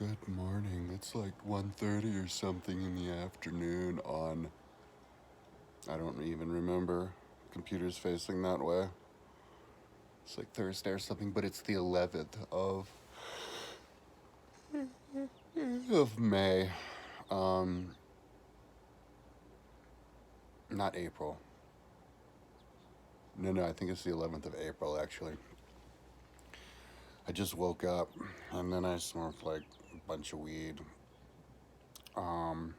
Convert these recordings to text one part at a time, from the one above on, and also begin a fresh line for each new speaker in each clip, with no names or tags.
Good morning. It's like 1:30 or something in the afternoon on, I don't even remember. Computer's facing that way. It's like Thursday or something, but it's the 11th of May. Um, Not April. No, I think it's the 11th of April actually. I just woke up and then I smoked like a bunch of weed. Um,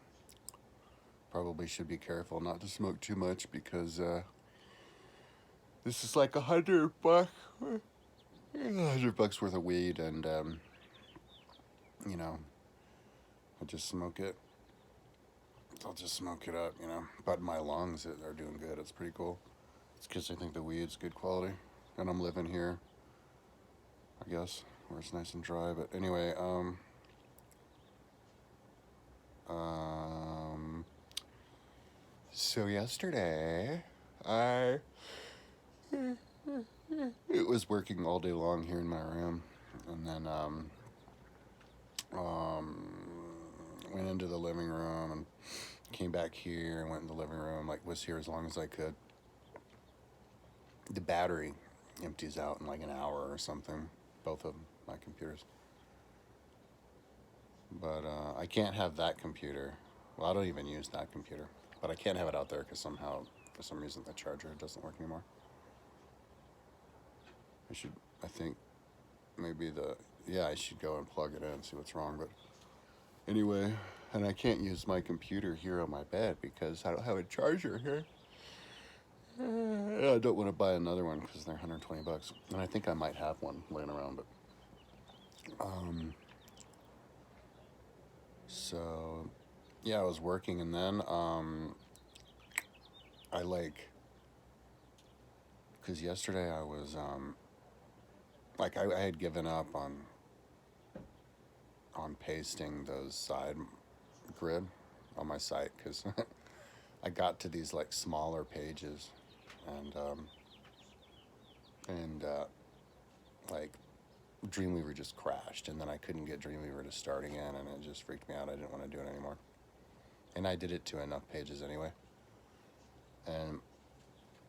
Probably should be careful not to smoke too much because this is like $100, $100 worth of weed, and you know, I just smoke it. I'll just smoke it up, But my lungs are doing good. It's pretty cool. It's because I think the weed's good quality, and I'm living here, I guess, where it's nice and dry. But anyway, um, so yesterday, I it was working all day long here in my room, and then um, went into the living room and came back here and went in the living room. Like, was here as long as I could. The battery empties out in like an hour or something. Both of my computers. But I can't have that computer. Well, I don't even use that computer. But I can't have it out there because somehow, for some reason, the charger doesn't work anymore. I think maybe I should go and plug it in and see what's wrong. But anyway, and I can't use my computer here on my bed because I don't have a charger here. I don't want to buy another one because they're $120. And I think I might have one laying around, but so yeah, I was working, and then I like, because yesterday I was like I had given up on pasting those side grid on my site because I got to these like smaller pages, and like Dreamweaver just crashed, and then I couldn't get Dreamweaver to start again, and it just freaked me out. I didn't want to do it anymore, and I did it to enough pages anyway. And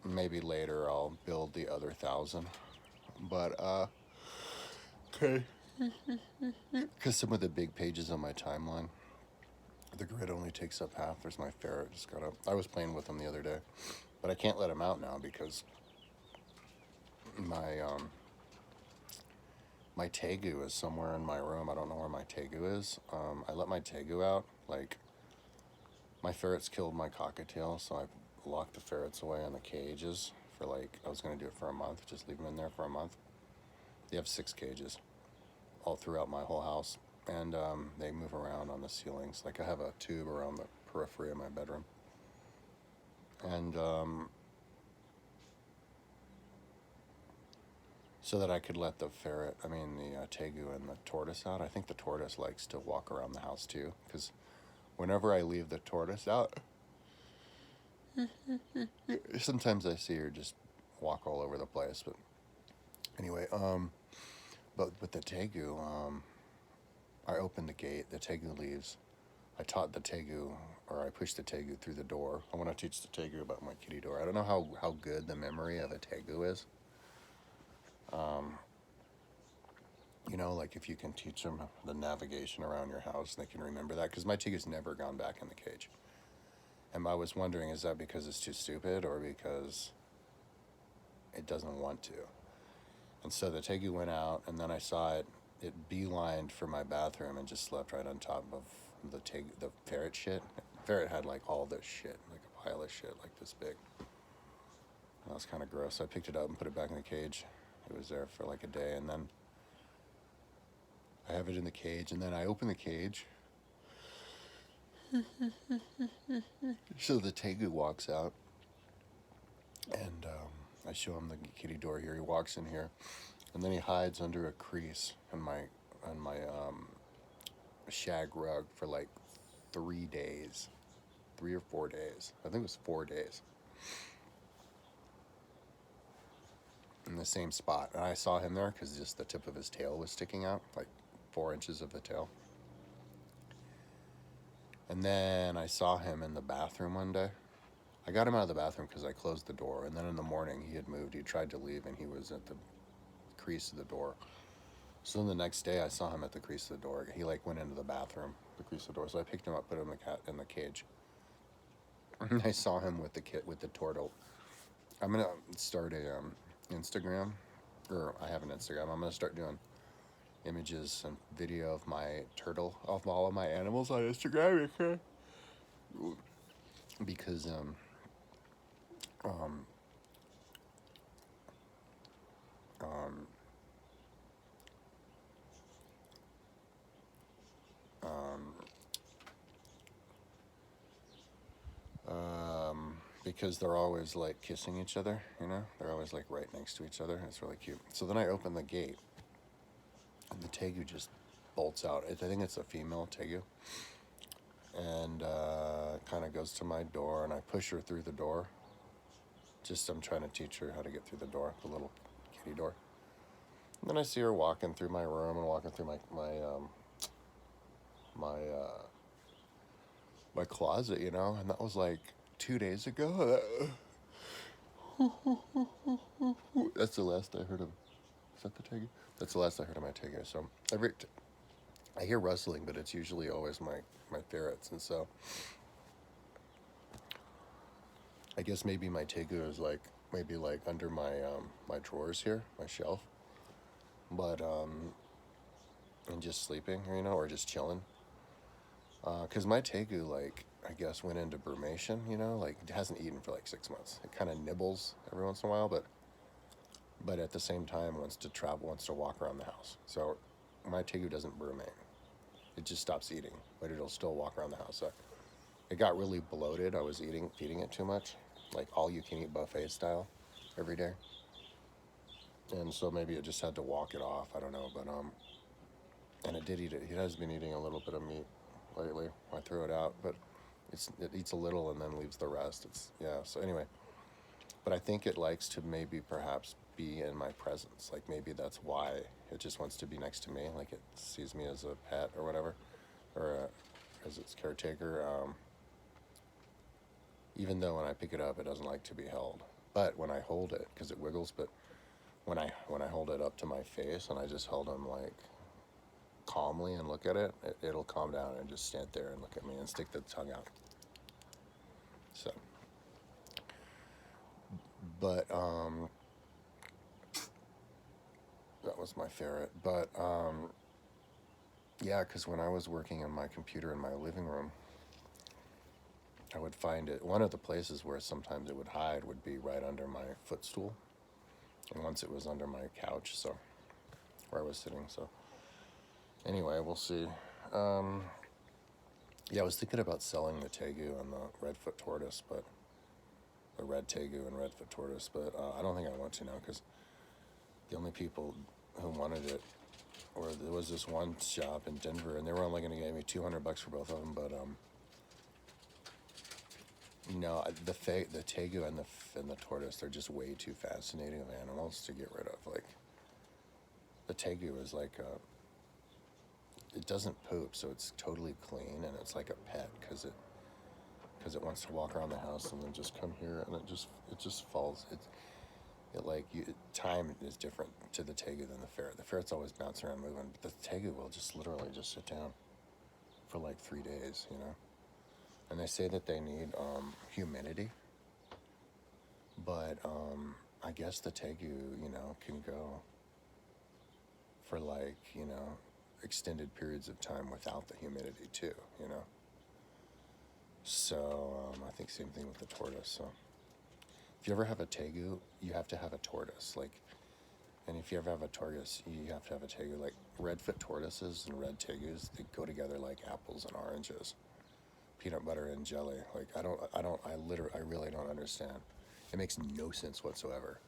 maybe later I'll build the other 1,000, but okay, because some of the big pages on my timeline, the grid only takes up half. There's my ferret just got up. I was playing with him the other day, but I can't let him out now because my tegu is somewhere in my room. I don't know where my tegu is. I let my tegu out. Like, my ferrets killed my cockatiel, so I locked the ferrets away in the cages for like, I was going to do it for a month, just leave them in there for a month. They have 6 cages all throughout my whole house, and they move around on the ceilings. Like, I have a tube around the periphery of my bedroom, and so that I could let the tegu and the tortoise out. I think the tortoise likes to walk around the house too, because whenever I leave the tortoise out, sometimes I see her just walk all over the place. But anyway, but with the tegu, I open the gate, the tegu leaves. I taught the tegu, or I pushed the tegu through the door. I want to teach the tegu about my kitty door. I don't know how good the memory of a tegu is. Like if you can teach them the navigation around your house, they can remember that. Because my tegu's never gone back in the cage. And I was wondering, is that because it's too stupid or because it doesn't want to? And so the tegu went out, and then I saw it beelined for my bathroom and just slept right on top of the ferret shit. The ferret had like all this shit, like a pile of shit like this big. That was kind of gross. So I picked it up and put it back in the cage. It was there for like a day, and then I have it in the cage, and then I open the cage. So the tegu walks out, and I show him the kitty door here. He walks in here, and then he hides under a crease in my shag rug for like 3 days, 3 or 4 days. I think it was 4 days. In the same spot, and I saw him there because just the tip of his tail was sticking out, like 4 inches of the tail. And then I saw him in the bathroom one day. I got him out of the bathroom because I closed the door. And then in the morning, he had moved. He tried to leave, and he was at the crease of the door. So then the next day, I saw him at the crease of the door. He like went into the bathroom, the crease of the door. So I picked him up, put him in the cage. And I saw him with the turtle. I'm gonna start a Instagram, or I have an Instagram. I'm gonna start doing images and video of my turtle, of all of my animals on Instagram, okay? Because um, um, um, because they're always like kissing each other, you know? They're always like right next to each other. It's really cute. So then I open the gate, and the tegu just bolts out. I think it's a female tegu, and kind of goes to my door, and I push her through the door. Just I'm trying to teach her how to get through the door, the little kitty door. And then I see her walking through my room and walking through my my closet, you know, and that was like 2 days ago. That's the last I heard of. Is that the tegu? That's the last I heard of my tegu. So I hear rustling, but it's usually always my ferrets, and so I guess maybe my tegu is like maybe like under my drawers here, my shelf, but and just sleeping, you know, or just chilling. Cause my tegu like I guess went into brumation, you know, like it hasn't eaten for like 6 months. It kind of nibbles every once in a while, but at the same time wants to travel, wants to walk around the house. So my tegu doesn't brumate. It just stops eating, but it'll still walk around the house. So it got really bloated. I was feeding it too much, like all you can eat buffet style every day. And so maybe it just had to walk it off. I don't know, but and it did eat it. It has been eating a little bit of meat lately. I threw it out, but it eats a little and then leaves the rest. It's yeah. So anyway, but I think it likes to maybe perhaps be in my presence. Like maybe that's why it just wants to be next to me. Like it sees me as a pet or whatever, or as its caretaker. Even though when I pick it up, it doesn't like to be held. But when I hold it, because it wiggles, but when I hold it up to my face and I just hold him like calmly and look at it, it'll calm down and just stand there and look at me and stick the tongue out. So, but that was my ferret. But yeah, because when I was working on my computer in my living room, I would find it. One of the places where sometimes it would hide would be right under my footstool, and once it was under my couch, so where I was sitting. So anyway, we'll see. Yeah, I was thinking about selling the tegu and the redfoot tortoise, but the red tegu and redfoot tortoise, but I don't think I want to now because the only people who wanted it, or there was this one shop in Denver, and they were only going to give me $200 for both of them, but no, the tegu and the tortoise, they're just way too fascinating of animals to get rid of. Like the tegu is like it doesn't poop, so it's totally clean, and it's like a pet because it wants to walk around the house and then just come here, and it just falls. Time is different to the tegu than the ferret. The ferret's always bouncing around moving, but the tegu will just literally just sit down for like 3 days, you know. And they say that they need humidity, but I guess the tegu, you know, can go for like, you know, extended periods of time without the humidity too, you know. So I think same thing with the tortoise. So if you ever have a tegu, you have to have a tortoise. Like, and if you ever have a tortoise, you have to have a tegu. Like redfoot tortoises and red tegus, they go together like apples and oranges, peanut butter and jelly. Like I really don't understand. It makes no sense whatsoever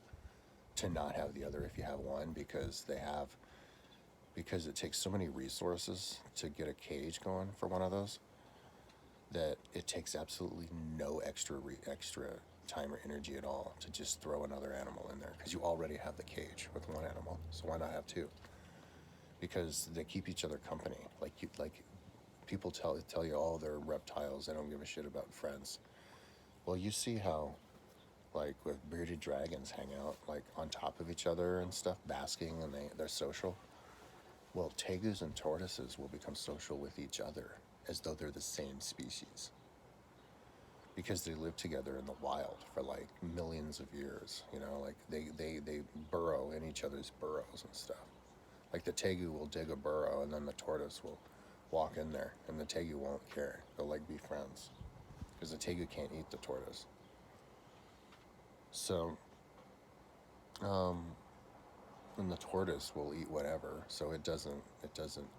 to not have the other if you have one, because it takes so many resources to get a cage going for one of those that it takes absolutely no extra time or energy at all to just throw another animal in there, because you already have the cage with one animal, so why not have two? Because they keep each other company. Like people tell you, oh, they're reptiles. They don't give a shit about friends. Well, you see how, like with bearded dragons, hang out like on top of each other and stuff, basking, and they're social. Well, tegus and tortoises will become social with each other as though they're the same species because they live together in the wild for like millions of years. You know, like they burrow in each other's burrows and stuff. Like the tegu will dig a burrow and then the tortoise will walk in there and the tegu won't care. They'll like be friends because the tegu can't eat the tortoise. So, and the tortoise will eat whatever, so it doesn't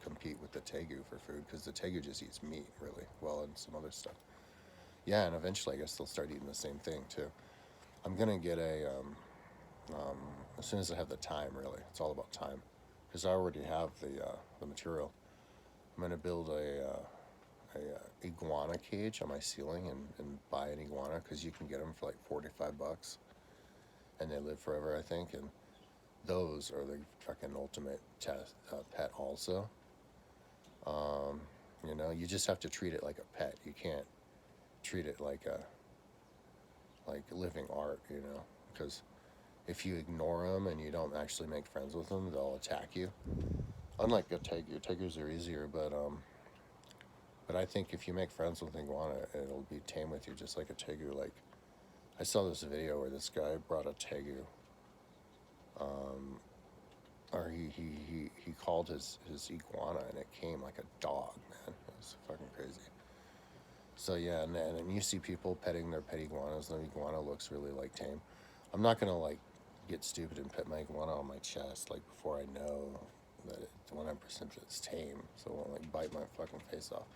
compete with the tegu for food because the tegu just eats meat really well and some other stuff. Yeah, and eventually I guess they'll start eating the same thing too. I'm gonna get um, as soon as I have the time. Really, it's all about time because I already have the material. I'm gonna build a iguana cage on my ceiling and buy an iguana because you can get them for like $45 and they live forever, I think. And those are the fucking ultimate pet also. You know, you just have to treat it like a pet. You can't treat it like living art, you know, because if you ignore them and you don't actually make friends with them, they'll attack you. Unlike a tegu, tegus are easier, but I think if you make friends with iguana, it'll be tame with you just like a tegu. Like I saw this video where this guy brought a tegu, or he called his iguana and it came like a dog, man. It was fucking crazy. So yeah, and you see people petting their pet iguanas, and the iguana looks really like tame. I'm not gonna like get stupid and pet my iguana on my chest like before I know that it's 100% it's tame, so it won't like bite my fucking face off.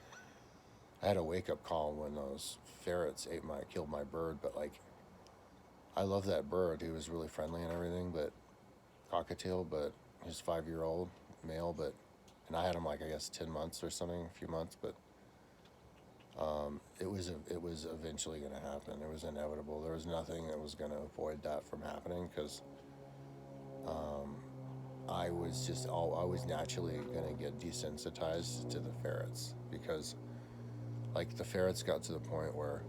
I had a wake up call when those ferrets killed my bird, but like I love that bird. He was really friendly and everything, but cockatiel, but he's 5 year old male, but and I had him like I guess 10 months or something, a few months, but it was eventually going to happen. It was inevitable. There was nothing that was going to avoid that from happening because I was naturally going to get desensitized to the ferrets because like the ferrets got to the point where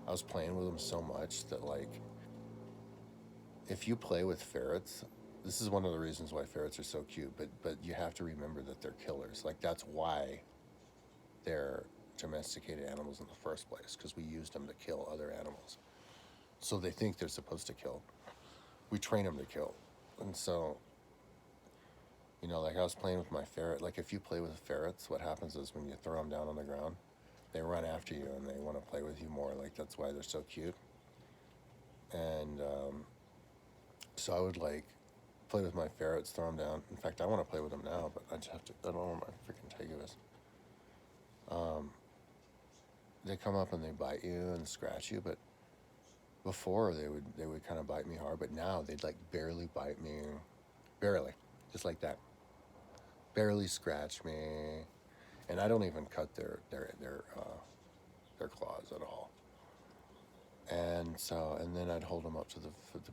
I was playing with them so much that like if you play with ferrets, this is one of the reasons why ferrets are so cute, but you have to remember that they're killers. Like that's why they're domesticated animals in the first place because we used them to kill other animals. So they think they're supposed to kill. We train them to kill. And so, you know, like I was playing with my ferret. Like if you play with ferrets, what happens is when you throw them down on the ground, they run after you and they want to play with you more. Like that's why they're so cute. And so I would like play with my ferrets, throw them down. In fact, I want to play with them now, but I just have to. I don't know where my freaking tegu is. They come up and they bite you and scratch you, but before they would kind of bite me hard, but now they'd like barely bite me, barely, just like that, barely scratch me, and I don't even cut their claws at all. And so, and then I'd hold them up to the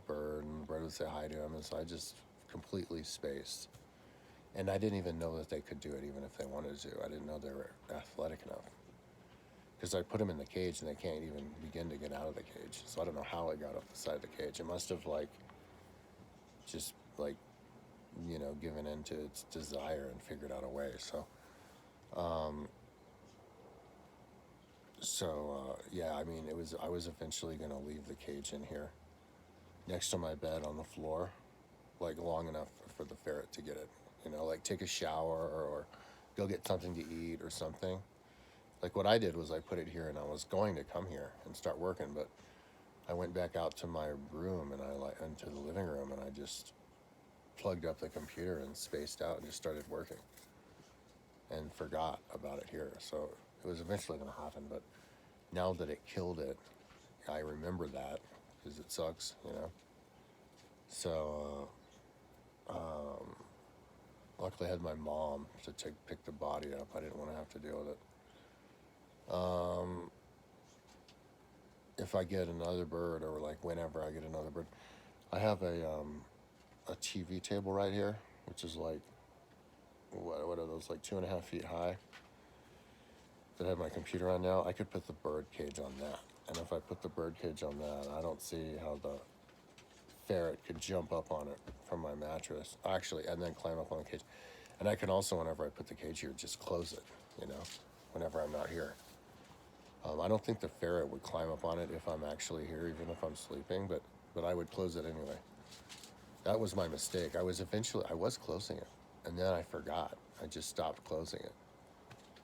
bird, and the bird would say hi to him, and so I just completely spaced. And I didn't even know that they could do it, even if they wanted to. I didn't know they were athletic enough. Because I put them in the cage, and they can't even begin to get out of the cage. So I don't know how it got up the side of the cage. It must have, like, just, like, you know, given in to its desire and figured out a way. Yeah, I mean, I was eventually going to leave the cage in here next to my bed on the floor, like long enough for the ferret to get it. You know, like take a shower or go get something to eat or something. Like what I did was I put it here and I was going to come here and start working, but I went back out to my room and into the living room and I just plugged up the computer and spaced out and just started working and forgot about it here. So it was eventually going to happen, but now that it killed it, I remember that because it sucks, you know. So luckily I had my mom to pick the body up. I didn't want to have to deal with it. If I get another bird or like whenever I get another bird, I have a TV table right here, which is like what are those, like 2.5 feet high, that I have my computer on now, I could put the bird cage on that. And if I put the bird cage on that, I don't see how the ferret could jump up on it from my mattress, actually, and then climb up on the cage. And I can also, whenever I put the cage here, just close it, you know, whenever I'm not here. I don't think the ferret would climb up on it if I'm actually here, even if I'm sleeping, but I would close it anyway. That was my mistake. I was closing it, and then I forgot. I just stopped closing it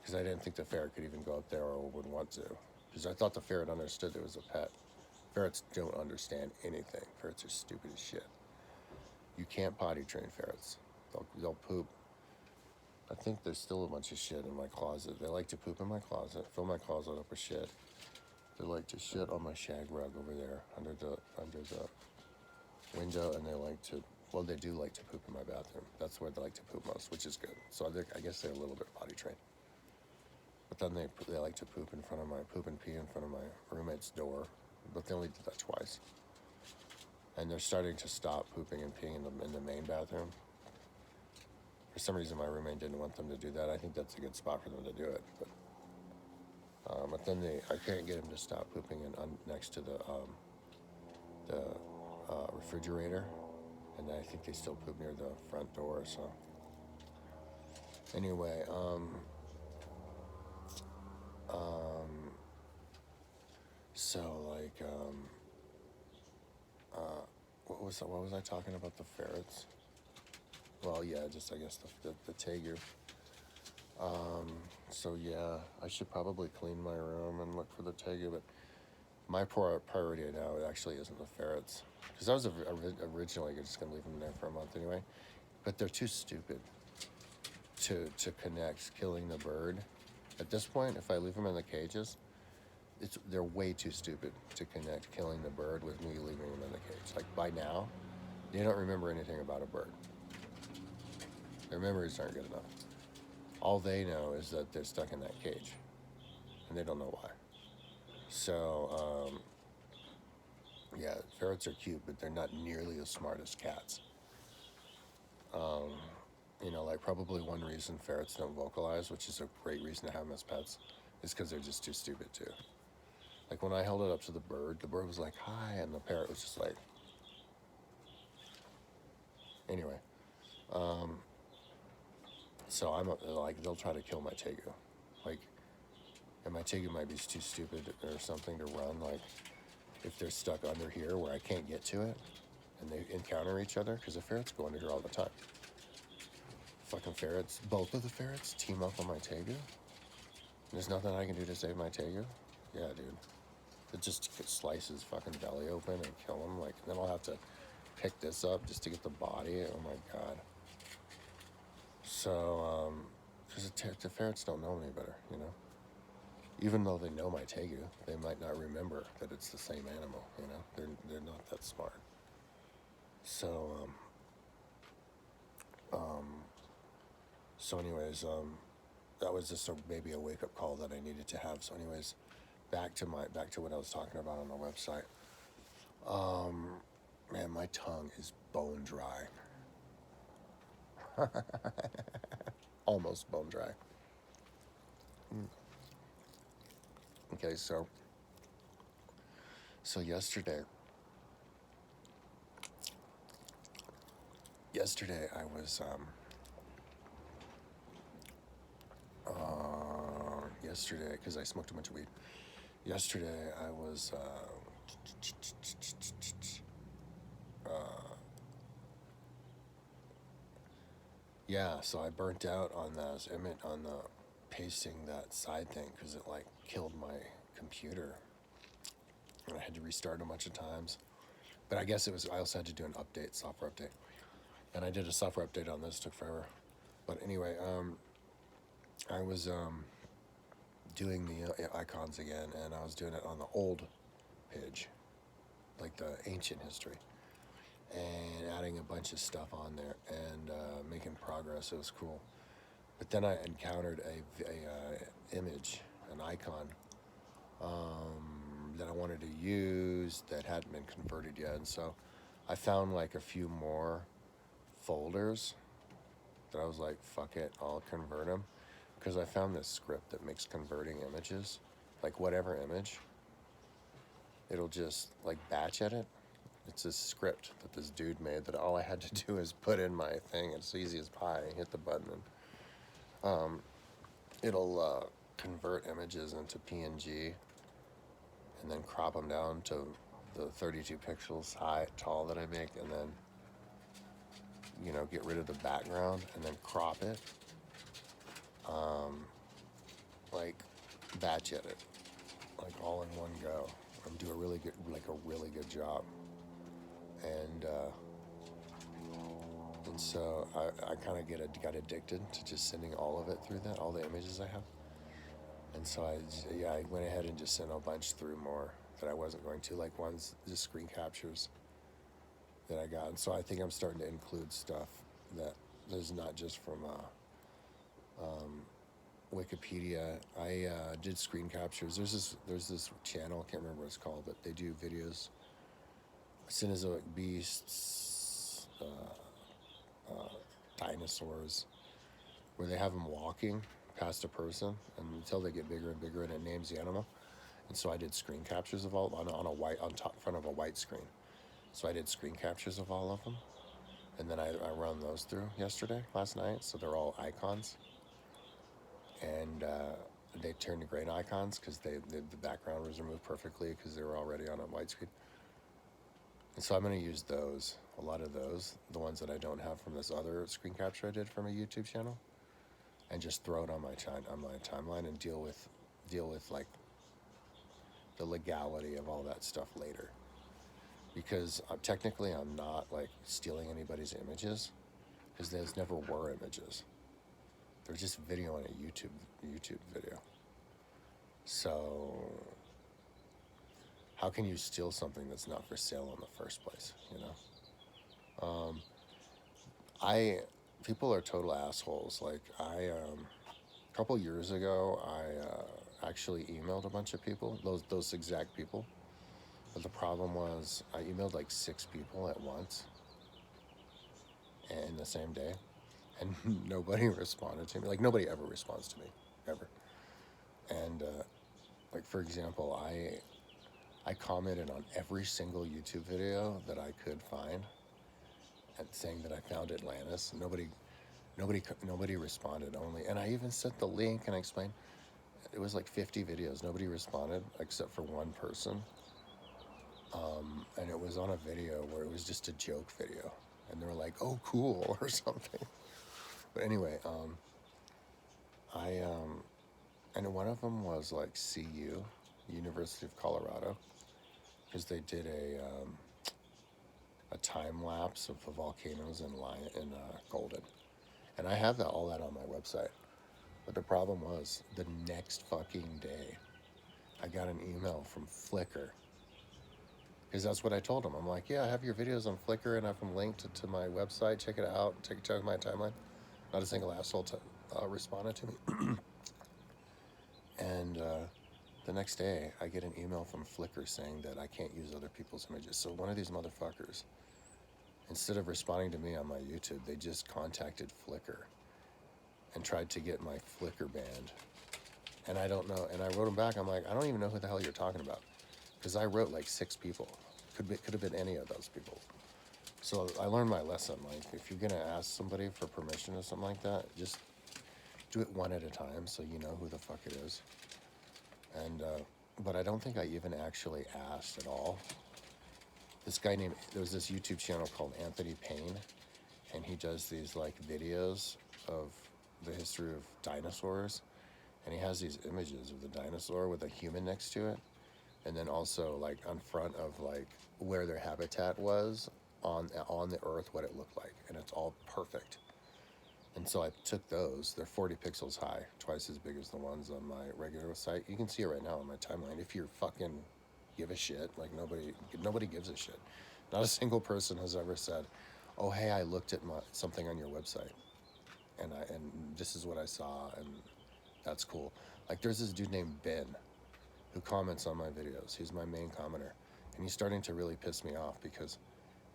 because I didn't think the ferret could even go up there or would want to, because I thought the ferret understood it was a pet. Ferrets don't understand anything. Ferrets are stupid as shit. You can't potty train ferrets. They'll poop. I think there's still a bunch of shit in my closet. They like to poop in my closet, fill my closet up with shit. They like to shit on my shag rug over there under the window, and they do like to poop in my bathroom. That's where they like to poop most, which is good. So I guess they're a little bit potty trained. But then they like to poop and pee in front of my roommate's door. But they only did that twice. And they're starting to stop pooping and peeing in the main bathroom. For some reason, my roommate didn't want them to do that. I think that's a good spot for them to do it. But then I can't get them to stop pooping next to the refrigerator. And I think they still poop near the front door. So anyway, what was I talking about, the ferrets? Well, yeah, just I guess the tegu. So yeah, I should probably clean my room and look for the tegu, but my priority now actually isn't the ferrets, because I was originally just gonna leave them there for a month anyway, but they're too stupid to connect killing the bird. At this point, if I leave them in the cages, they're way too stupid to connect killing the bird with me leaving them in the cage. Like, by now, they don't remember anything about a bird. Their memories aren't good enough. All they know is that they're stuck in that cage, and they don't know why. So, yeah, ferrets are cute, but they're not nearly as smart as cats. Like, probably one reason ferrets don't vocalize, which is a great reason to have them as pets, is because they're just too stupid too. Like, when I held it up to the bird was like, hi, and the parrot was just like... Anyway, so they'll try to kill my tegu. Like, and my tegu might be too stupid or something to run, like, if they're stuck under here where I can't get to it, and they encounter each other, because the ferrets go under here all the time. Fucking ferrets, both of the ferrets team up on my tegu. There's nothing I can do to save my tegu? Yeah, dude. It just slices fucking belly open and kill him. Like, then I'll have to pick this up just to get the body. Oh my god. So, because the ferrets don't know any better, you know? Even though they know my tegu, they might not remember that it's the same animal, you know? They're not that smart. So, anyways, that was just maybe a wake-up call that I needed to have. So anyways, back to what I was talking about on the website. Man, my tongue is bone dry. Almost bone dry. Okay, so yesterday I was yesterday, because I smoked a bunch of weed. Yesterday I was yeah, so I burnt out on the pasting that side thing, because it like killed my computer, and I had to restart a bunch of times. But I guess I also had to do an software update, and I did a software update on this. Took forever. But anyway, I was doing the icons again, and I was doing it on the old page, like the ancient history, and adding a bunch of stuff on there and making progress. It was cool. But then I encountered a image, an icon, that I wanted to use that hadn't been converted yet, and so I found like a few more folders that I was like, fuck it, I'll convert them. because I found this script that makes converting images, like whatever image, it'll just like batch edit. It's this script that this dude made that all I had to do is put in my thing. It's easy as pie. Hit the button and it'll convert images into PNG and then crop them down to the 32 pixels high, tall that I make, and then, you know, get rid of the background and then crop it, like batch edit, like all in one go, and do a really good job. And so I kind of got addicted to just sending all of it through that, all the images I have. And so I went ahead and just sent a bunch through more that I wasn't going to, like ones, just screen captures that I got. And so I think I'm starting to include stuff that is not just from Wikipedia. I did screen captures. There's this channel, I can't remember what it's called, but they do videos, Cenozoic beasts, dinosaurs, where they have them walking past a person and until they get bigger and bigger, and it names the animal. And so I did screen captures of all on a white, on top front of a white screen. So I did screen captures of all of them, and then I run those through last night. So they're all icons, and they turned to great icons because the background was removed perfectly because they were already on a white screen. And so I'm going to use those, a lot of those, the ones that I don't have from this other screen capture I did from a YouTube channel, and just throw it on my timeline and deal with like the legality of all that stuff later. Because technically I'm not like stealing anybody's images, because those never were images. They're just video on a YouTube video. So how can you steal something that's not for sale in the first place, you know? People are total assholes. Like a couple years ago, I actually emailed a bunch of people, those exact people. But the problem was I emailed like 6 people at once in the same day, and nobody responded to me. Like nobody ever responds to me, ever. And like for example, I commented on every single YouTube video that I could find, and saying that I found Atlantis. Nobody responded. And I even sent the link and I explained. It was like 50 videos. Nobody responded except for one person. And it was on a video where it was just a joke video, and they were like, "Oh, cool," or something. But anyway, and one of them was like CU, University of Colorado, because they did a time lapse of the volcanoes in Golden, and I have all that on my website. But the problem was the next fucking day, I got an email from Flickr. Because that's what I told them. I'm like, yeah, I have your videos on Flickr and I have them linked to my website. Check it out. Check my timeline. Not a single asshole responded to me. And the next day, I get an email from Flickr saying that I can't use other people's images. So one of these motherfuckers, instead of responding to me on my YouTube, they just contacted Flickr and tried to get my Flickr banned. And I don't know. And I wrote them back. I'm like, I don't even know who the hell you're talking about. Because I wrote like 6 people. Could have been any of those people. So I learned my lesson. Like, if you're gonna ask somebody for permission or something like that, just do it one at a time so you know who the fuck it is. And but I don't think I even actually asked at all. There was this YouTube channel called Anthony Payne, and he does these like videos of the history of dinosaurs, and he has these images of the dinosaur with a human next to it. And then also like on front of like where their habitat was on the earth, what it looked like, and it's all perfect. And so I took those. They're 40 pixels high, twice as big as the ones on my regular site. You can see it right now on my timeline. If you fucking give a shit, like nobody gives a shit. Not a single person has ever said, "Oh hey, I looked at something on your website, and this is what I saw, and that's cool." Like there's this dude named Ben who comments on my videos. He's my main commenter, and he's starting to really piss me off because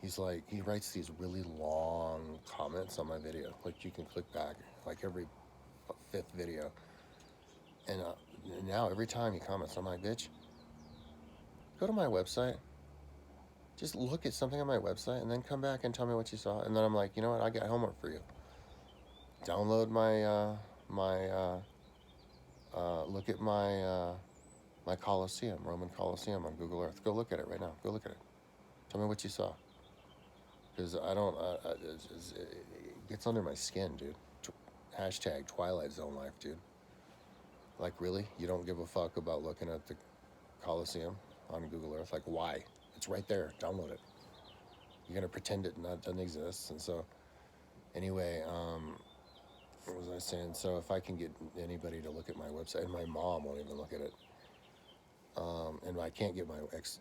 he writes these really long comments on my video. Like you can click back like every 5th video. And now every time he comments, I'm like, bitch, go to my website. Just look at something on my website and then come back and tell me what you saw. And then I'm like, you know what? I got homework for you. Download look at my Colosseum, Roman Colosseum on Google Earth. Go look at it right now. Go look at it. Tell me what you saw. Because I don't, it gets under my skin, dude. Hashtag Twilight Zone life, dude. Like, really? You don't give a fuck about looking at the Colosseum on Google Earth? Like, why? It's right there. Download it. You're going to pretend it doesn't exist. And so, anyway, what was I saying? So if I can get anybody to look at my website, and my mom won't even look at it, and I can't get my ex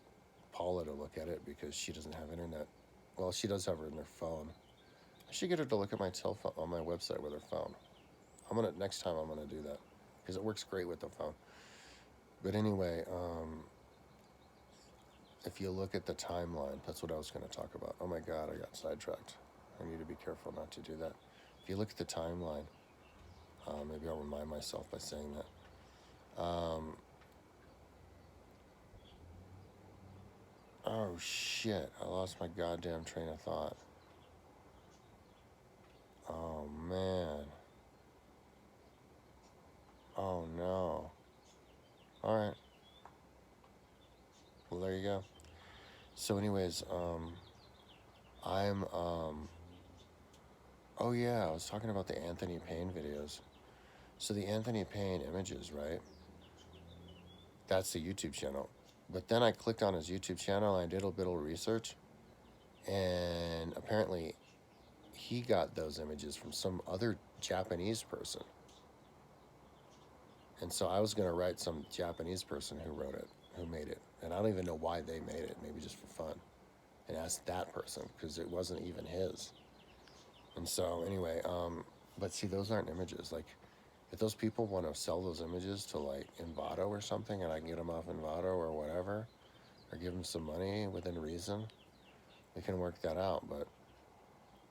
Paula to look at it because she doesn't have internet. Well, she does have it in her phone. I should get her to look at my cell phone on my website with her phone. Next time I'm gonna do that because it works great with the phone. But anyway, if you look at the timeline, that's what I was gonna talk about. Oh my God, I got sidetracked. I need to be careful not to do that. If you look at the timeline, maybe I'll remind myself by saying that. Oh shit, I lost my goddamn train of thought. Oh man. Oh no. Alright. Well, there you go. So anyways, oh yeah, I was talking about the Anthony Payne videos. So the Anthony Payne images, right? That's the YouTube channel. But then I clicked on his YouTube channel and I did a bit of research. And apparently he got those images from some other Japanese person. And so I was going to write some Japanese person who wrote it, who made it. And I don't even know why they made it, maybe just for fun. And ask that person, because it wasn't even his. And so anyway, but see, those aren't images. Like, if those people want to sell those images to like Envato or something, and I can get them off Envato or whatever, or give them some money within reason, we can work that out. But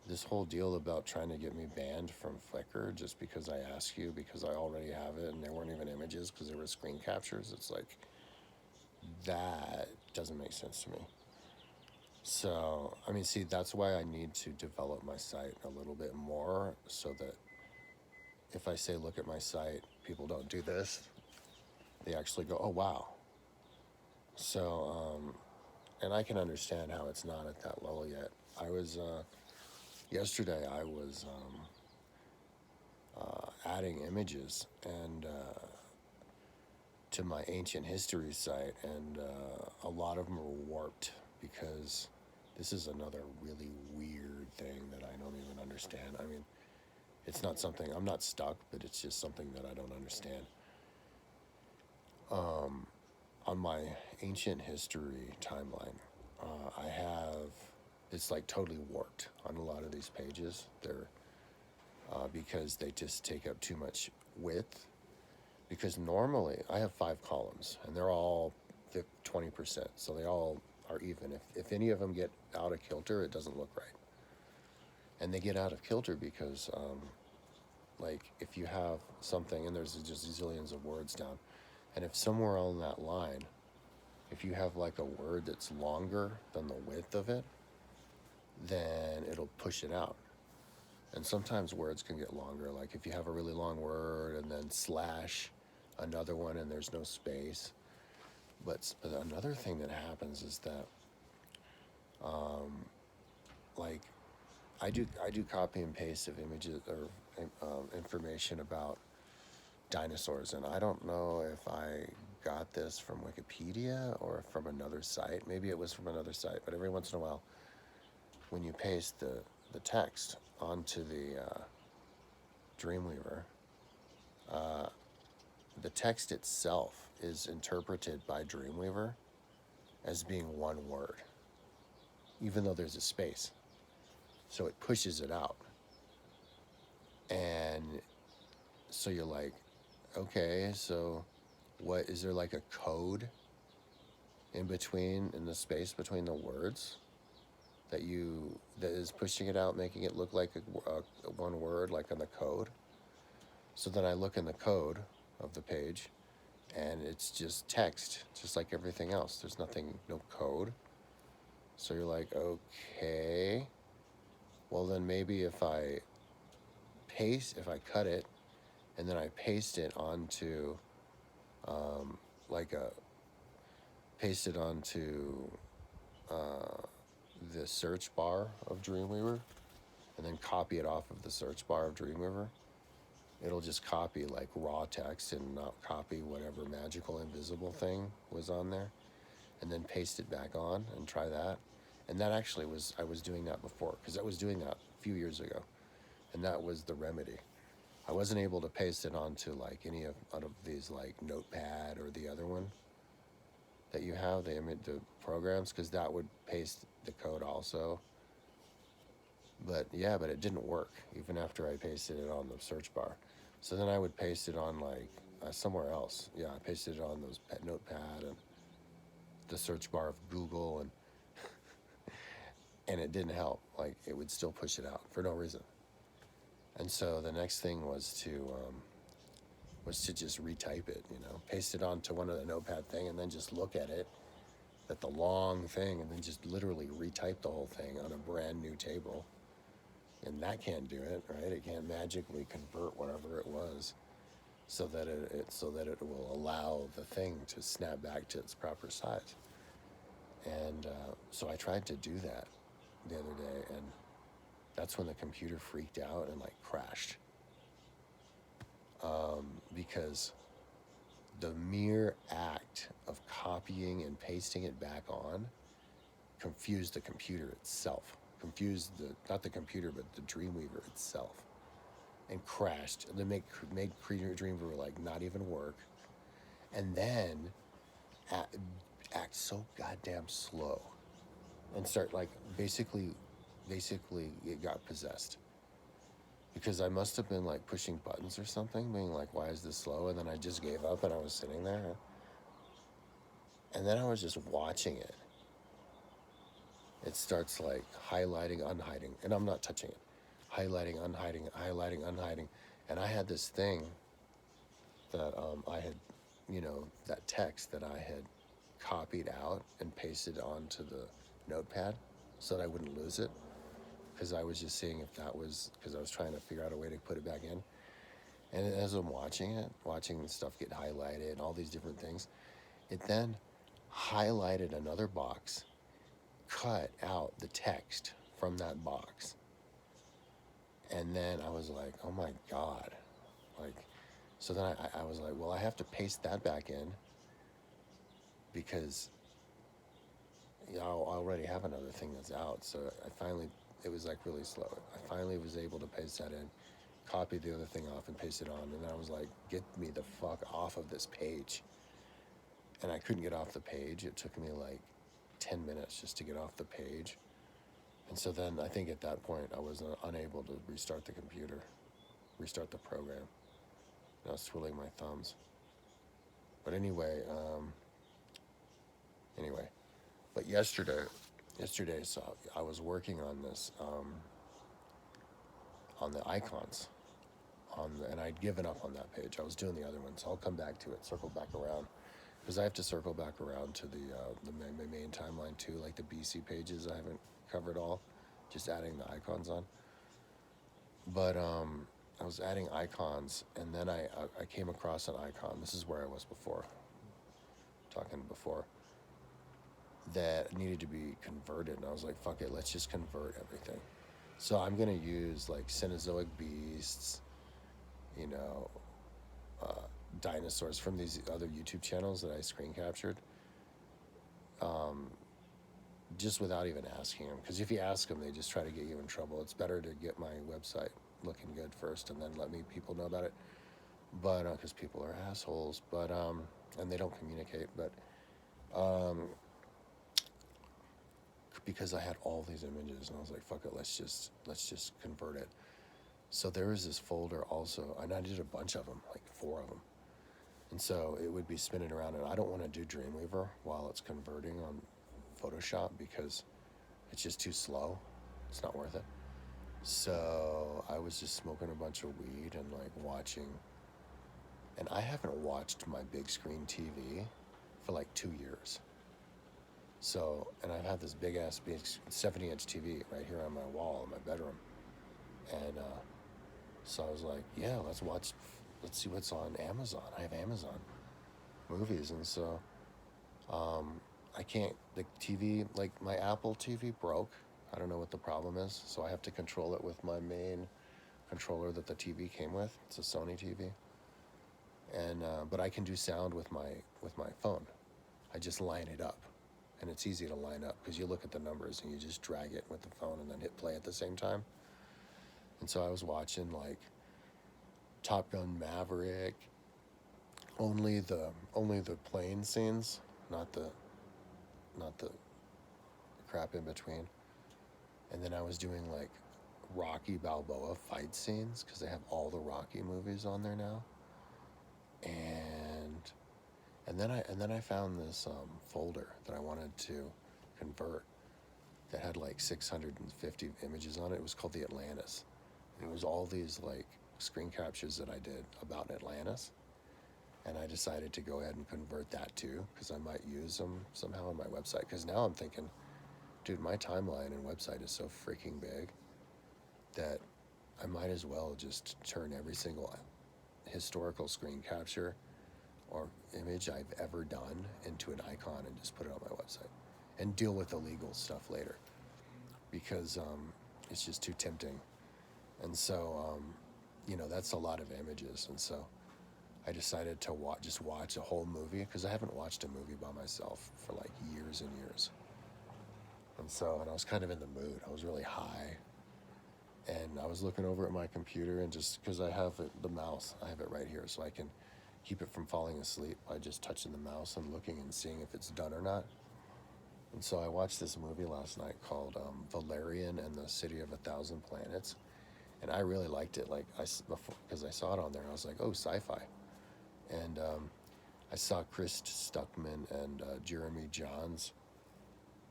this whole deal about trying to get me banned from Flickr just because I asked you, because I already have it, and there weren't even images because there were screen captures, it's like, that doesn't make sense to me. So, I mean, see, that's why I need to develop my site a little bit more, so that if I say, look at my site, people don't do this. They actually go, oh, wow. So, and I can understand how it's not at that level yet. Yesterday I was adding images and to my ancient history site, and a lot of them are warped because this is another really weird thing that I don't even understand. I mean, it's not something, I'm not stuck, but it's just something that I don't understand. On my ancient history timeline, I have, it's like totally warped on a lot of these pages. They're, because they just take up too much width. Because normally I have 5 columns and they're all 20%, so they all are even. If any of them get out of kilter, it doesn't look right. And they get out of kilter because, like, if you have something and there's just zillions of words down, and if somewhere on that line, if you have like a word that's longer than the width of it, then it'll push it out. And sometimes words can get longer, like if you have a really long word and then slash another one and there's no space. But another thing that happens is that, like, I do copy and paste of images or information about dinosaurs, and I don't know if I got this from Wikipedia or from another site. Maybe it was from another site, but every once in a while, when you paste the text onto the Dreamweaver, the text itself is interpreted by Dreamweaver as being one word, even though there's a space. So it pushes it out. And so you're like, okay, so what, is there like a code in between, in the space between the words that is pushing it out, making it look like a one word, like on the code? So then I look in the code of the page, and it's just text, just like everything else. There's nothing, no code. So you're like, okay, well then maybe if I cut it, and then I paste it onto, like a, paste it onto the search bar of Dreamweaver, and then copy it off of the search bar of Dreamweaver, it'll just copy like raw text and not copy whatever magical invisible thing was on there, and then paste it back on and try that. And that actually was, I was doing that before, because I was doing that a few years ago, and that was the remedy. I wasn't able to paste it onto like any of out of these, like Notepad or the other one that you have, the programs, because that would paste the code also. But yeah, but it didn't work even after I pasted it on the search bar. So then I would paste it on like somewhere else. Yeah, I pasted it on those Notepad and the search bar of Google, and it didn't help. Like it would still push it out for no reason. And so the next thing was to just retype it, paste it onto one of the Notepad thing, and then just look at it, at the long thing, and then just literally retype the whole thing on a brand new table. And that can't do it, right? It can't magically convert whatever it was, so that it will allow the thing to snap back to its proper size. And so I tried to do that the other day, and that's when the computer freaked out and like crashed, because the mere act of copying and pasting it back on confused the computer itself, confused not the computer but the Dreamweaver itself, and crashed, and then made Dreamweaver like not even work, and then act so goddamn slow, and start like basically it got possessed, because I must have been like pushing buttons or something, being like, why is this slow? And then I just gave up, and I was sitting there, and then I was just watching it. It starts like highlighting, unhiding, and I'm not touching it. Highlighting, unhiding, highlighting, unhiding. And I had this thing that I had, that text that I had copied out and pasted onto the Notepad so that I wouldn't lose it, because I was just seeing if that was, because I was trying to figure out a way to put it back in. And as I'm watching the stuff get highlighted and all these different things, it then highlighted another box, cut out the text from that box. And then I was like, oh my God. Like, so then I was like, well, I have to paste that back in, because I already have another thing that's out. So it was like really slow. I finally was able to paste that in, copy the other thing off and paste it on. And I was like, get me the fuck off of this page. And I couldn't get off the page. It took me like 10 minutes just to get off the page. And so then I think at that point I was unable to restart the computer, restart the program. And I was twiddling my thumbs. But anyway, but yesterday, so I was working on this, on the icons, and I'd given up on that page. I was doing the other one, so I'll come back to it, circle back around, because I have to circle back around to the main timeline too, like the BC pages I haven't covered all, just adding the icons on. But I was adding icons, and then I came across an icon. This is where I was before, that needed to be converted, and I was like, fuck it, let's just convert everything. So I'm gonna use like Cenozoic beasts, dinosaurs from these other YouTube channels that I screen captured, just without even asking them. Because if you ask them, they just try to get you in trouble. It's better to get my website looking good first, and then let people know about it. But because people are assholes, but and they don't communicate. But because I had all these images, and I was like, fuck it, let's just convert it. So there is this folder also, and I did a bunch of them, like 4 of them. And so it would be spinning around, and I don't want to do Dreamweaver while it's converting on Photoshop, because it's just too slow. It's not worth it. So I was just smoking a bunch of weed and like watching. And I haven't watched my big screen TV for like 2 years. So, and I've had this big ass 70-inch TV right here on my wall in my bedroom. And so I was like, yeah, let's see what's on Amazon. I have Amazon movies. And so I can't, the TV, like my Apple TV broke. I don't know what the problem is. So I have to control it with my main controller that the TV came with. It's a Sony TV. And but I can do sound with my phone. I just line it up, and it's easy to line up because you look at the numbers and you just drag it with the phone and then hit play at the same time. And so I was watching like Top Gun Maverick, only the plane scenes, not the crap in between. And then I was doing like Rocky Balboa fight scenes because they have all the Rocky movies on there now. And then I found this folder that I wanted to convert that had like 650 images on it. It was called the Atlantis. And it was all these like screen captures that I did about Atlantis. And I decided to go ahead and convert that too because I might use them somehow on my website. Because now I'm thinking, dude, my timeline and website is so freaking big that I might as well just turn every single historical screen capture or image I've ever done into an icon and just put it on my website and deal with the legal stuff later because it's just too tempting. And so, that's a lot of images. And so I decided to just watch a whole movie because I haven't watched a movie by myself for like years and years. And I was kind of in the mood. I was really high. And I was looking over at my computer and just because I have the mouse, I have it right here so I can keep it from falling asleep by just touching the mouse and looking and seeing if it's done or not. And so I watched this movie last night called Valerian and the City of a Thousand Planets. And I really liked it. Like because I saw it on there, and I was like, oh, sci-fi. And I saw Chris Stuckman and Jeremy Johns,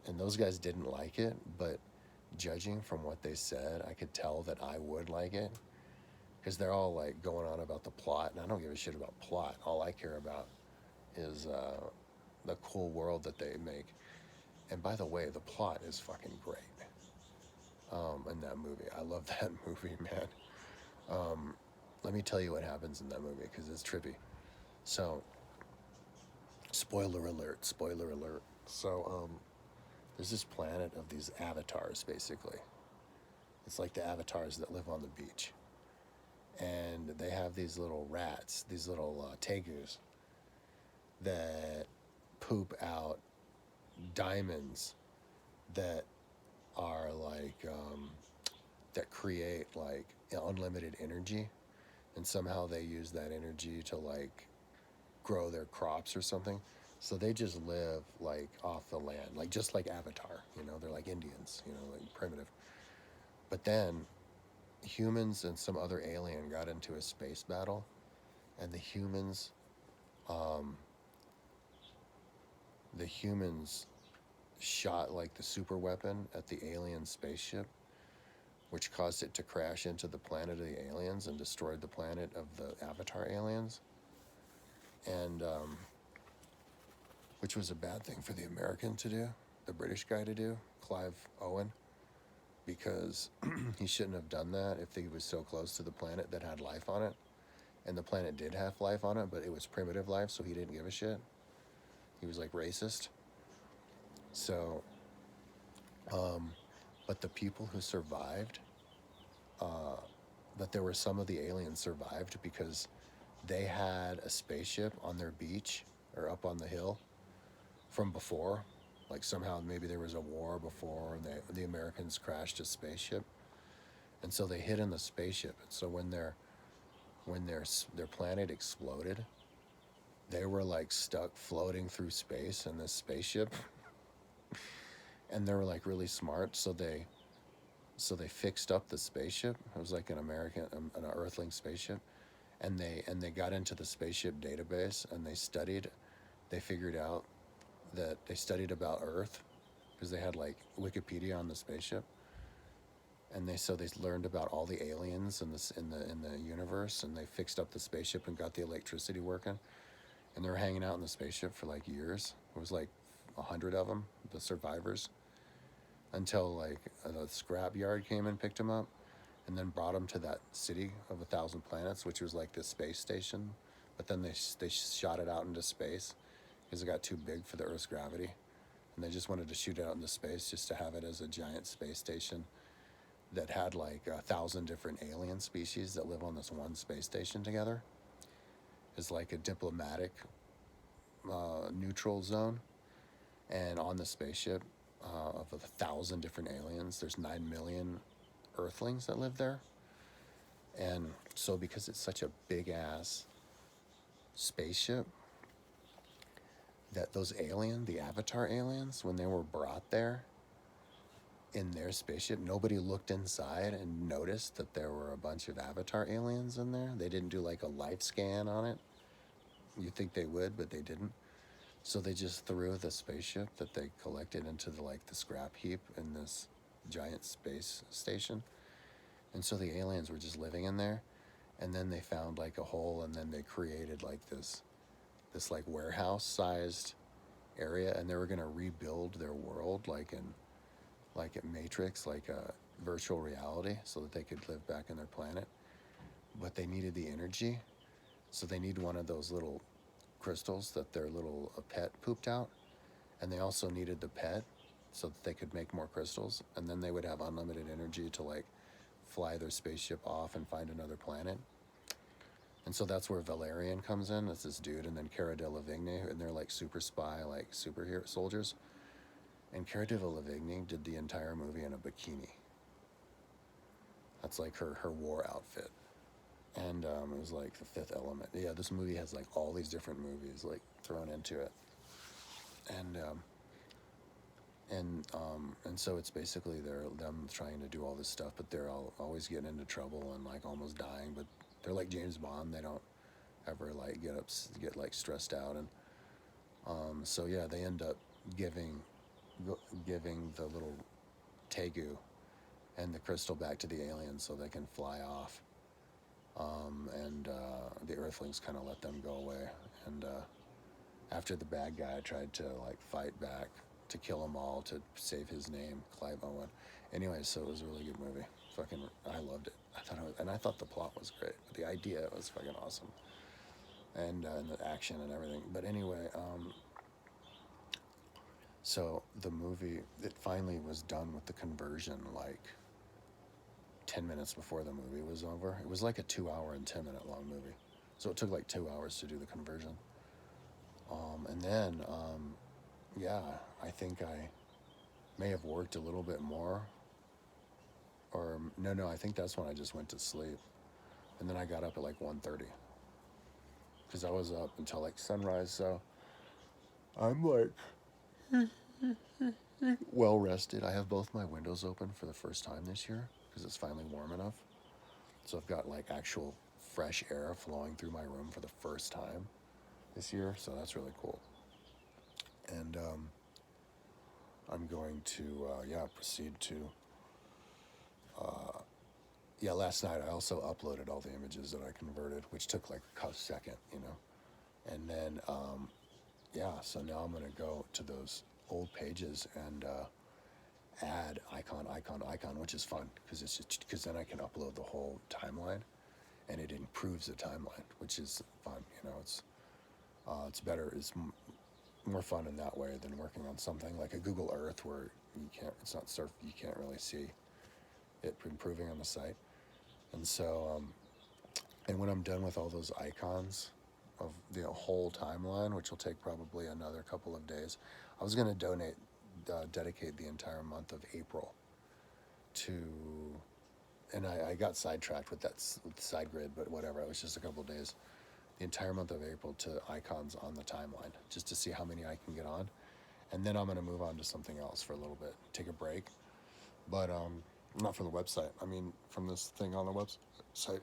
and those guys didn't like it. But judging from what they said, I could tell that I would like it because they're all like going on about the plot, and I don't give a shit about plot. All I care about is the cool world that they make. And by the way, the plot is fucking great in that movie. I love that movie, man. Let me tell you what happens in that movie because it's trippy. So, spoiler alert, spoiler alert. So, there's this planet of these avatars, basically. It's like the avatars that live on the beach. And they have these little rats, these little tegus, that poop out diamonds that are like, that create like unlimited energy. And somehow they use that energy to like grow their crops or something. So they just live like off the land, like just like Avatar, they're like Indians, like primitive. But then humans and some other alien got into a space battle, and the humans shot like the super weapon at the alien spaceship, which caused it to crash into the planet of the aliens and destroyed the planet of the Avatar aliens. And which was a bad thing for the American to do, the British guy to do, Clive Owen, because he shouldn't have done that if he was so close to the planet that had life on it. And the planet did have life on it, but it was primitive life, so he didn't give a shit. He was like racist. So, but the people who survived, but there were some of the aliens survived because they had a spaceship on their beach or up on the hill from before. Like somehow maybe there was a war before and the Americans crashed a spaceship. And so they hid in the spaceship. And so when their planet exploded, they were like stuck floating through space in this spaceship. And they were like really smart, so they fixed up the spaceship. It was like an Earthling spaceship, and they got into the spaceship database and they figured out that they studied about Earth because they had like Wikipedia on the spaceship, and they learned about all the aliens in the universe, and they fixed up the spaceship and got the electricity working, and they were hanging out in the spaceship for like years. It was like 100 of them, the survivors, until like the scrap yard came and picked them up, and then brought them to that city of 1,000 planets, which was like the space station. But then they shot it out into space because it got too big for the Earth's gravity, and they just wanted to shoot it out into space just to have it as a giant space station that had like 1,000 different alien species that live on this one space station together. Is like a diplomatic neutral zone, and on the spaceship of 1,000 different aliens, there's 9 million Earthlings that live there. And so, because it's such a big ass spaceship, that those the Avatar aliens, when they were brought there in their spaceship, nobody looked inside and noticed that there were a bunch of Avatar aliens in there. They didn't do like a life scan on it. You'd think they would, but they didn't. So they just threw the spaceship that they collected into the scrap heap in this giant space station. And so the aliens were just living in there. And then they found like a hole, and then they created like this like warehouse sized area, and they were gonna rebuild their world like in Matrix, like a virtual reality, so that they could live back in their planet. But they needed the energy, so they need one of those little crystals that their little pet pooped out, and they also needed the pet so that they could make more crystals, and then they would have unlimited energy to like fly their spaceship off and find another planet. And so that's where Valerian comes in. It's this dude, and then Cara Delevingne, and they're like super spy, like superhero soldiers. And Cara Delevingne did the entire movie in a bikini. That's like her war outfit. And it was like The Fifth Element. Yeah, this movie has like all these different movies like thrown into it, and so it's basically them trying to do all this stuff, but they're always getting into trouble and like almost dying. But they're like James Bond. They don't ever like get like stressed out, and so yeah, they end up giving the little Tegu and the crystal back to the aliens so they can fly off. And the Earthlings kind of let them go away. And after the bad guy tried to like fight back to kill them all to save his name, Clive Owen. Anyway, so it was a really good movie. I loved it. I thought the plot was great. The idea was fucking awesome, and the action and everything. But anyway, so the movie, it finally was done with the conversion like 10 minutes before the movie was over. It was like a 2 hour and 10 minute long movie. So it took like 2 hours to do the conversion. And then, yeah, I think I may have worked a little bit more. Or, no, I think that's when I just went to sleep. And then I got up at like 1:30. Because I was up until like sunrise, so I'm like well rested. I have both my windows open for the first time this year because it's finally warm enough. So I've got like actual fresh air flowing through my room for the first time this year. So that's really cool. And I'm going to, proceed to, last night I also uploaded all the images that I converted, which took like a second, And then, so now I'm going to go to those old pages and add icon, which is fun because then I can upload the whole timeline, and it improves the timeline, which is fun. It's better. It's more fun in that way than working on something like a Google Earth where you can't really see it improving on the site. And so, and when I'm done with all those icons of the whole timeline, which will take probably another couple of days, I was going to dedicate the entire month of April to, and I got sidetracked with that with the side grid, but whatever, it was just a couple of days, the entire month of April to icons on the timeline, just to see how many I can get on. And then I'm going to move on to something else for a little bit, take a break, but not from the website, I mean from this thing on the website,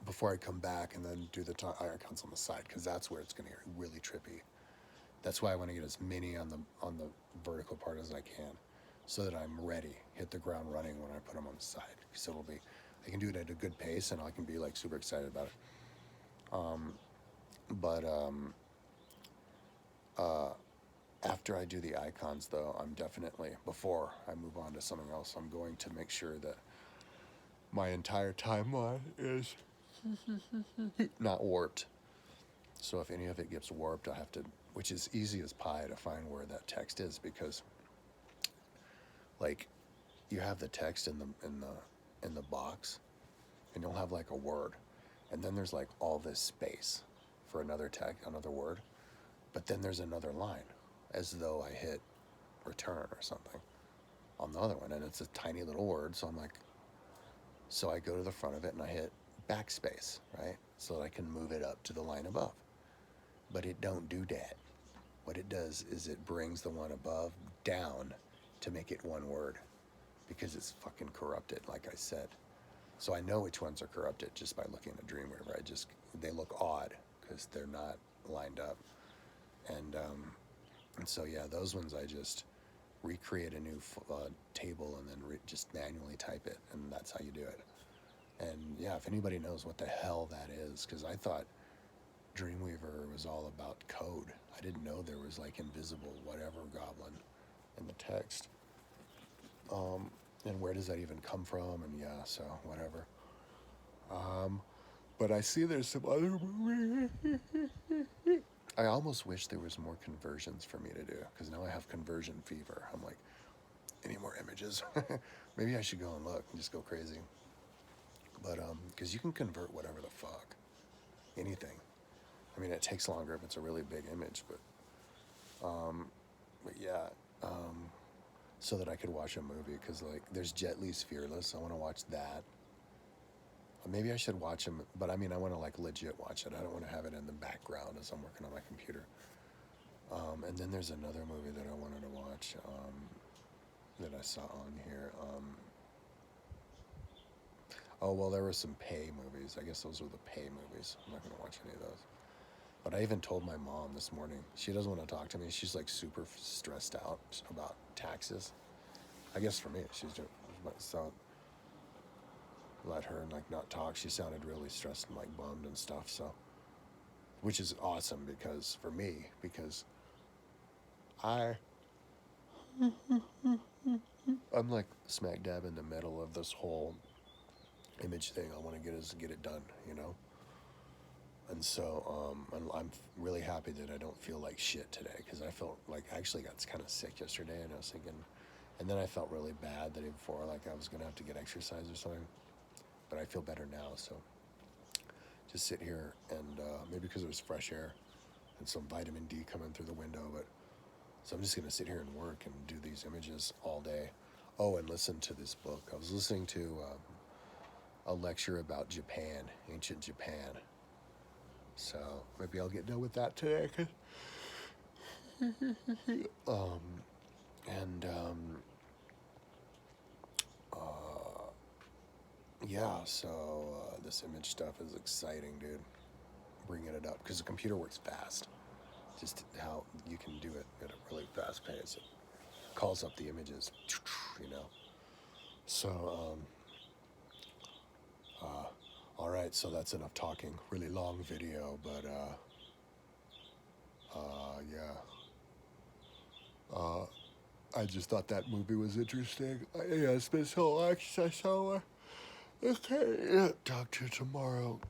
before I come back and then do the icons on the side, because that's where it's going to get really trippy. That's why I want to get as many on the vertical part as I can, so that I'm ready, hit the ground running when I put them on the side. So it'll be, I can do it at a good pace, and I can be like super excited about it. But after I do the icons, though, I'm definitely, before I move on to something else, I'm going to make sure that my entire timeline is not warped. So if any of it gets warped, I have to, which is easy as pie to find where that text is, because like you have the text in the box, and you'll have like a word, and then there's like all this space for another another word, but then there's another line, as though I hit return or something on the other one, and it's a tiny little word. So I'm like, so I go to the front of it and I hit backspace, right, so that I can move it up to the line above. But it don't do that. What it does is it brings the one above down to make it one word, because it's fucking corrupted, like I said. So I know which ones are corrupted just by looking at Dreamweaver. They look odd because they're not lined up. And so yeah, those ones I just recreate a new table and then just manually type it, and that's how you do it. And yeah, if anybody knows what the hell that is, because I thought Dreamweaver was all about code. I didn't know there was like invisible whatever goblin in the text. And where does that even come from? And yeah, so whatever. But I see there's some other movies. I almost wish there was more conversions for me to do, because now I have conversion fever. I'm like, any more images? Maybe I should go and look and just go crazy. But because you can convert whatever the fuck, anything. I mean, it takes longer if it's a really big image, but yeah, so that I could watch a movie, because like there's Jet Li's Fearless. I want to watch that. Maybe I should watch him, but I mean, I want to like legit watch it. I don't want to have it in the background as I'm working on my computer. And then there's another movie that I wanted to watch that I saw on here. Oh, well, there were some pay movies. I guess those were the pay movies. I'm not going to watch any of those. But I even told my mom this morning. She doesn't want to talk to me. She's like super stressed out about taxes. I guess for me, she's just, so let her like not talk. She sounded really stressed and like bummed and stuff. So, which is awesome because for me, because I'm like smack dab in the middle of this whole image thing. I want to get it done, you know. And so I'm really happy that I don't feel like shit today, because I felt like I actually got kind of sick yesterday, and I was thinking, and then I felt really bad the day before, like I was gonna have to get exercise or something. But I feel better now, so just sit here and maybe because there's fresh air and some vitamin D coming through the window, but so I'm just gonna sit here and work and do these images all day. Oh, and listen to this book. I was listening to a lecture about Japan, ancient Japan. So maybe I'll get done with that today. And yeah, so this image stuff is exciting, dude. Bringing it up because the computer works fast. Just how you can do it at a really fast pace. It calls up the images, you know. So, all right, so that's enough talking. Really long video, but yeah. I just thought that movie was interesting. Yeah, it's been so long since I saw it. Okay, yeah, talk to you tomorrow.